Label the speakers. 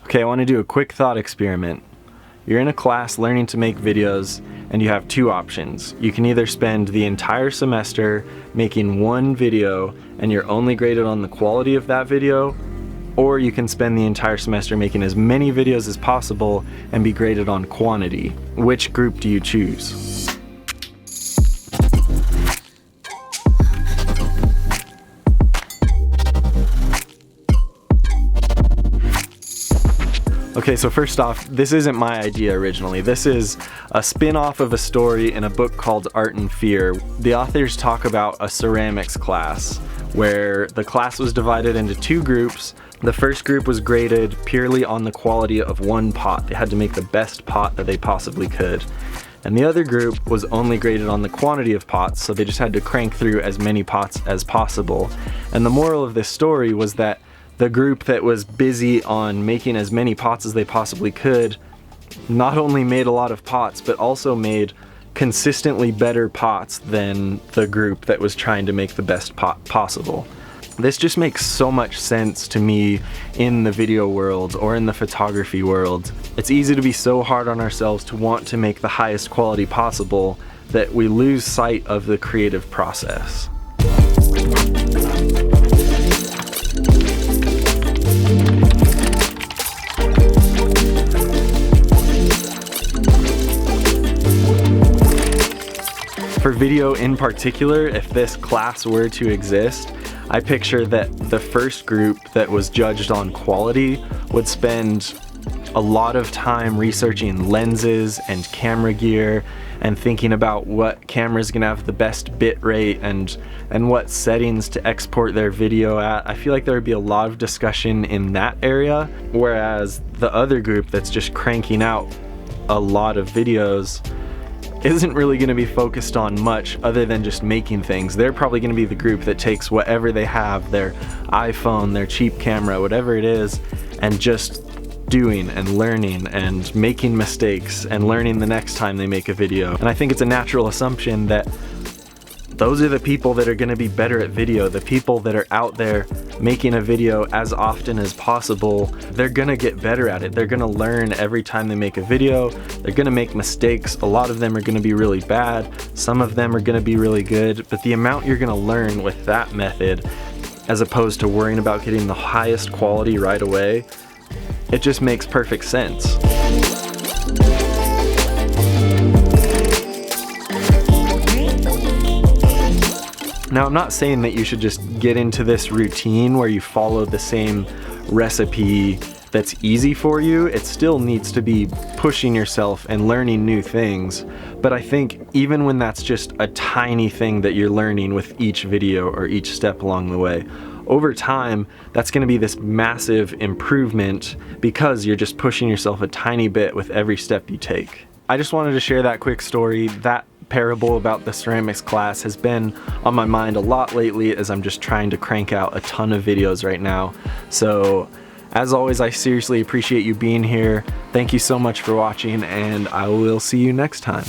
Speaker 1: Okay, I want to do a quick thought experiment. You're in a class learning to make videos, and you have two options. You can either spend the entire semester making one video and you're only graded on the quality of that video, or you can spend the entire semester making as many videos as possible and be graded on quantity. Which group do you choose? Okay, so first off, this isn't my idea originally. This is a spin-off of a story in a book called Art and Fear. The authors talk about a ceramics class where the class was divided into two groups. The first group was graded purely on the quality of one pot. They had to make the best pot that they possibly could. And the other group was only graded on the quantity of pots, so they just had to crank through as many pots as possible. And the moral of this story was that the group that was busy on making as many pots as they possibly could not only made a lot of pots, but also made consistently better pots than the group that was trying to make the best pot possible. This just makes so much sense to me in the video world or in the photography world. It's easy to be so hard on ourselves to want to make the highest quality possible that we lose sight of the creative process. For video in particular, if this class were to exist, I picture that the first group that was judged on quality would spend a lot of time researching lenses and camera gear and thinking about what camera's gonna have the best bit rate and what settings to export their video at. I feel like there would be a lot of discussion in that area, whereas the other group that's just cranking out a lot of videos isn't really going to be focused on much other than just making things. They're probably going to be the group that takes whatever they have, their iPhone, their cheap camera, whatever it is, and just doing and learning and making mistakes and learning the next time they make a video. And I think it's a natural assumption that those are the people that are going to be better at video, the people that are out there making a video as often as possible. They're going to get better at it. They're going to learn every time they make a video. They're going to make mistakes. A lot of them are going to be really bad. Some of them are going to be really good. But the amount you're going to learn with that method, as opposed to worrying about getting the highest quality right away, it just makes perfect sense. Now, I'm not saying that you should just get into this routine where you follow the same recipe that's easy for you. It still needs to be pushing yourself and learning new things. But I think even when that's just a tiny thing that you're learning with each video or each step along the way, over time, that's going to be this massive improvement because you're just pushing yourself a tiny bit with every step you take. I just wanted to share that quick story. That parable about the ceramics class has been on my mind a lot lately as I'm just trying to crank out a ton of videos right now. So as always, I seriously appreciate you being here. Thank you so much for watching, and I will see you next time.